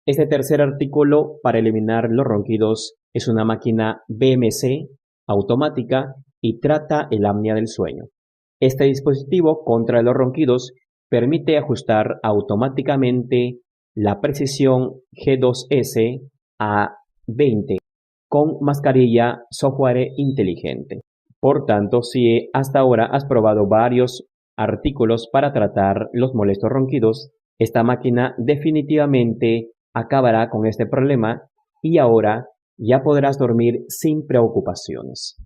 Este tercer artículo para eliminar los ronquidos es una máquina BMC automática y trata el apnea del sueño. Este dispositivo contra los ronquidos permite ajustar automáticamente la precisión G2S a 20 con mascarilla software inteligente. Por tanto, si hasta ahora has probado varios artículos para tratar los molestos ronquidos, esta máquina definitivamente acabará con este problema y ahora ya podrás dormir sin preocupaciones.